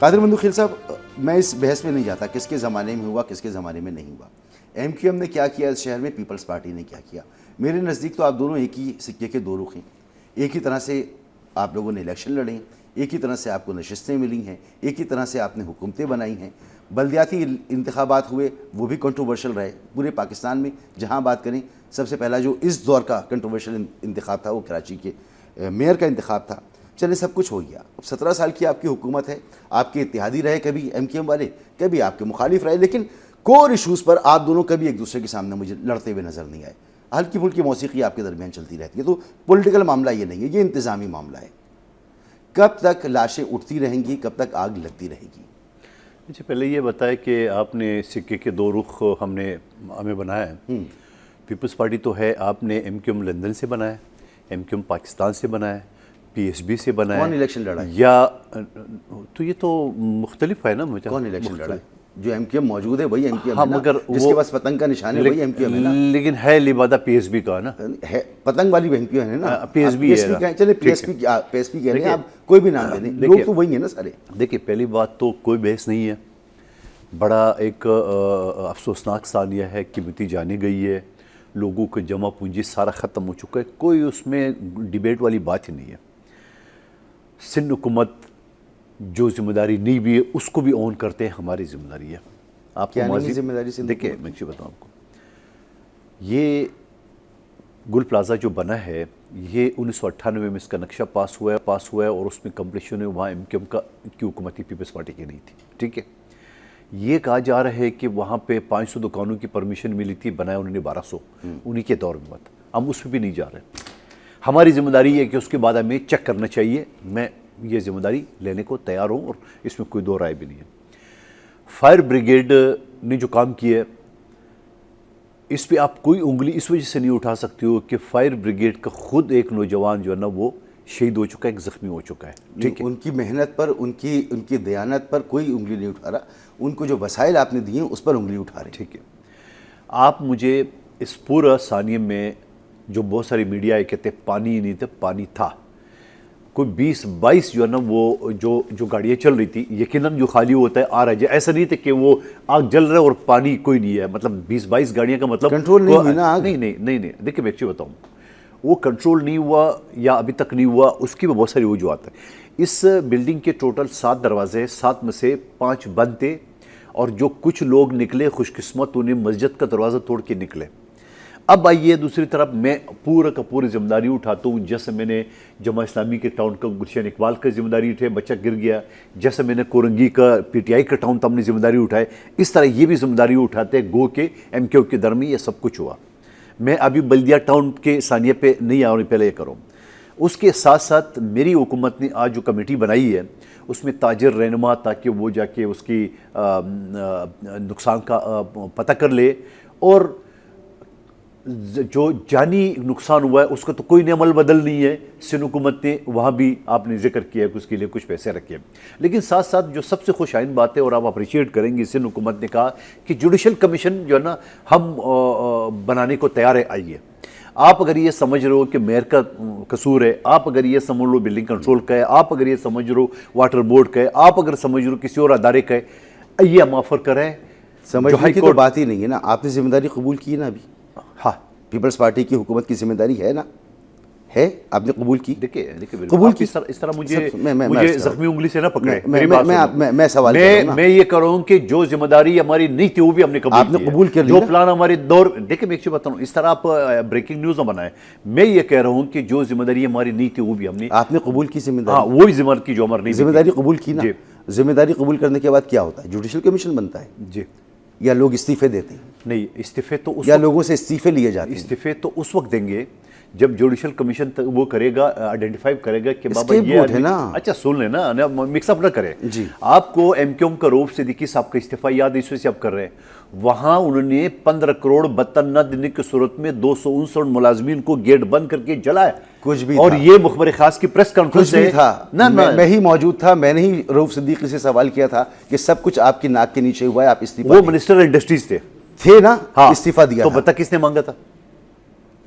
قادر مندوخیل صاحب، میں اس بحث میں نہیں جاتا کس کے زمانے میں ہوا کس کے زمانے میں نہیں ہوا، ایم کیو ایم نے کیا کیا اس شہر میں، پیپلز پارٹی نے کیا کیا. میرے نزدیک تو آپ دونوں ایک ہی سکے کے دو رخ ہیں. ایک ہی طرح سے آپ لوگوں نے الیکشن لڑے ہیں، ایک ہی طرح سے آپ کو نشستیں ملی ہیں، ایک ہی طرح سے آپ نے حکومتیں بنائی ہیں. بلدیاتی انتخابات ہوئے وہ بھی کنٹروورشل رہے پورے پاکستان میں. جہاں بات کریں سب سے پہلا جو اس دور کا کنٹروورشل انتخاب تھا وہ کراچی کے میئر کا انتخاب تھا. چلے سب کچھ ہو گیا. اب 17 سال کی آپ کی حکومت ہے، آپ کے اتحادی رہے کبھی ایم کیو ایم والے، کبھی آپ کے مخالف رہے، لیکن کور ایشوز پر آپ دونوں کبھی ایک دوسرے کے سامنے مجھے لڑتے ہوئے نظر نہیں آئے. ہلکی پھلکی موسیقی آپ کے درمیان چلتی رہتی ہے. تو پولیٹیکل معاملہ یہ نہیں ہے، یہ انتظامی معاملہ ہے. کب تک لاشیں اٹھتی رہیں گی، کب تک آگ لگتی رہے گی؟ اچھا، پہلے یہ بتائے کہ آپ نے سکے کے دو رخ ہمیں بنایا ہے. پیپلز پارٹی تو ہے، آپ نے ایم کیو ایم لندن سے بنایا، ایم کیو ایم پاکستان سے بنایا، پی ایس بی سے بنایا. کون الیکشن لڑا ہے؟ یا تو یہ تو مختلف ہے نا. مجھے کون الیکشن لڑا ہے؟ جو ایم کیو ایم موجود ہے وہی ایم کیو ہاں، ایم ہے مگر نا، جس کے پاس پتنگ کا نشان ہے وہی ایم کیو ایم ہے نا. لیکن ہے لبادہ پی ایس بی کا نا، پتنگ والی ایم کیو ایم ہے نا. پی ایس بی ہے. چلے پی ایس پی کہہ رہے ہیں، آپ کوئی بھی نام دے دیں، لوگ تو وہی ہیں نا سارے. دیکھیں، پہلی بات تو کوئی بحث نہیں ہے. بڑا ایک افسوسناک ثانیہ ہے، قیمتی جانے گئی ہے، لوگوں کو جمع پونجی سارا ختم ہو چکا ہے. کوئی اس میں ڈیبیٹ والی بات ہی نہیں ہے. سندھ حکومت جو ذمہ داری نہیں بھی ہے اس کو بھی اون کرتے ہیں، ہماری ذمہ داری ہے. آپ کیا نہیں ذمہ داری سے؟ دیکھیں، میں بتاؤں آپ کو، یہ گل پلازا جو بنا ہے یہ 1998 میں اس کا نقشہ پاس ہوا ہے اور اس میں کمپلیشن ہوئی. وہاں ایم کیو ایم کی حکومت تھی، پیپلز پارٹی کی نہیں تھی. ٹھیک ہے، یہ کہا جا رہا ہے کہ وہاں پہ 500 دکانوں کی پرمیشن ملی تھی، بنایا انہوں نے 1200 انہی کے دور میں. بات ہم اس پہ بھی نہیں جا رہے. ہماری ذمہ داری ہے کہ اس کے بعد ہمیں چیک کرنا چاہیے. میں یہ ذمہ داری لینے کو تیار ہوں اور اس میں کوئی دو رائے بھی نہیں ہے. فائر بریگیڈ نے جو کام کیا ہے اس پہ آپ کوئی انگلی اس وجہ سے نہیں اٹھا سکتے ہو کہ فائر بریگیڈ کا خود ایک نوجوان جو ہے نا وہ شہید ہو چکا ہے، ایک زخمی ہو چکا ہے. ٹھیک ہے، ان کی محنت پر، ان کی دیانت پر کوئی انگلی نہیں اٹھا رہا. ان کو جو وسائل آپ نے دیے ہیں اس پر انگلی اٹھا رہے ہیں. ٹھیک ہے، آپ مجھے اس پورا ثانیے میں جو بہت ساری میڈیا ہے کہتے ہیں پانی نہیں تھا، پانی تھا. کوئی 20-22 جو ہے نا وہ جو گاڑیاں چل رہی تھی، یقیناً جو خالی ہوتا ہے آ رہا ہے. ایسا نہیں تھا کہ وہ آگ جل رہا ہے اور پانی کوئی نہیں ہے. مطلب 20-22 گاڑیاں کا مطلب کنٹرول نہیں ہوئی نا آگ. نہیں. دیکھیں، میں ایک چیز بتاؤں، وہ کنٹرول نہیں ہوا یا ابھی تک نہیں ہوا، اس کی بھی بہت ساری وجوہات ہیں. اس بلڈنگ کے ٹوٹل 7 دروازے، 7 میں سے 5 بند تھے اور جو کچھ لوگ نکلے خوش قسمت انہیں مسجد کا دروازہ توڑ کے نکلے. اب آئیے دوسری طرف میں پورا کا پوری ذمہ داری اٹھاتا ہوں. جیسے میں نے جماعت اسلامی کے ٹاؤن کا گلشن اقبال کا ذمہ داری اٹھائی، بچہ گر گیا. جیسے میں نے کورنگی کا پی ٹی آئی کا ٹاؤن تھا، ہم نے ذمہ داری اٹھائے. اس طرح یہ بھی ذمہ داری اٹھاتے ہیں. گو کے ایم کیو کے درمیان یہ سب کچھ ہوا. میں ابھی بلدیہ ٹاؤن کے ثانیہ پہ نہیں آ رہا، پہلے یہ کروں. اس کے ساتھ ساتھ میری حکومت نے آج جو کمیٹی بنائی ہے اس میں تاجر رہنما، تاکہ وہ جا کے اس کی نقصان کا پتہ کر لے، اور جو جانی نقصان ہوا ہے اس کا تو کوئی عمل بدل نہیں ہے. سندھ حکومت نے وہاں بھی آپ نے ذکر کیا کہ اس کے لیے کچھ پیسے رکھے. لیکن ساتھ ساتھ جو سب سے خوش آئند بات ہے اور آپ اپریشیٹ کریں گے، سندھ حکومت نے کہا کہ جوڈیشل کمیشن جو ہے نا ہم بنانے کو تیار ہے. آئیے، آپ اگر یہ سمجھ رہے ہو کہ میئر کا قصور ہے، آپ اگر یہ سمجھ لو بلڈنگ کنٹرول کا ہے، آپ اگر یہ سمجھ رہے ہو واٹر بورڈ کا ہے، آپ اگر سمجھ رہے ہو کسی اور ادارے کا ہے، آئیے ہم آفر کریں. سمجھنے کی تو بات ہی نہیں ہے نا. آپ نے ذمہ داری قبول کی نا ابھی. ہاں، پیپلز پارٹی کی حکومت کی ذمہ داری ہے نا، ہے، آپ نے قبول کی. دیکھیں قبول کی. اس طرح مجھے زخمی انگلی سے نہ پکڑے. میں سوال میں یہ کر رہا ہوں کہ جو ذمہ داری ہماری نہیں تھی وہ بھی ہم نے قبول کی. جو پلان ہمارے دور، دیکھیں میں ایک چیز بتاؤں، اس طرح آپ بریکنگ نیوز نہ بنائیں. میں یہ کہہ رہا ہوں کہ جو ذمہ داری ہماری نہیں تھی وہ بھی ہم نے، آپ نے قبول کی ذمہ داری. ہاں، وہی ذمہ داری کی جو ہماری نہیں ذمہ داری قبول کی نا. ذمہ داری قبول کرنے کے بعد کیا ہوتا ہے؟ جوڈیشل کمیشن بنتا ہے جی، یا لوگ استعفے دیتے ہیں؟ نہیں، استعفے تو یا لوگوں سے استعفے لیے جاتے ہیں. استعفے تو اس وقت دیں گے جب جوڈیشل کمیشن وہ کرے گا، آئیڈینٹیفائی کرے گا کہ بابا یہ ہے نا. اچھا سن لیں نا، مکس اپ نہ کریں. جی، آپ کو ایم کیو ایم کا رؤوف صدیقی صاحب کا استعفیٰ یاد ہے، اس وجہ سے آپ کر رہے ہیں. وہاں انہوں نے 15 کروڑ بطن نہ دینے کی صورت میں 259 ملازمین کو گیٹ بند کر کے جلایا. کچھ بھی اور یہ مخبر خاص کی پریس کانفرنس بھی تھا. میں ہی موجود تھا. میں نے ہی رؤوف صدیقی سے سوال کیا تھا کہ سب کچھ آپ کی ناک کے نیچے ہوا ہے، آپ استعفیٰ. وہ منسٹر انڈسٹریز تھے نا، استعفیٰ دیا. تو بتا کس نے مانگا تھا؟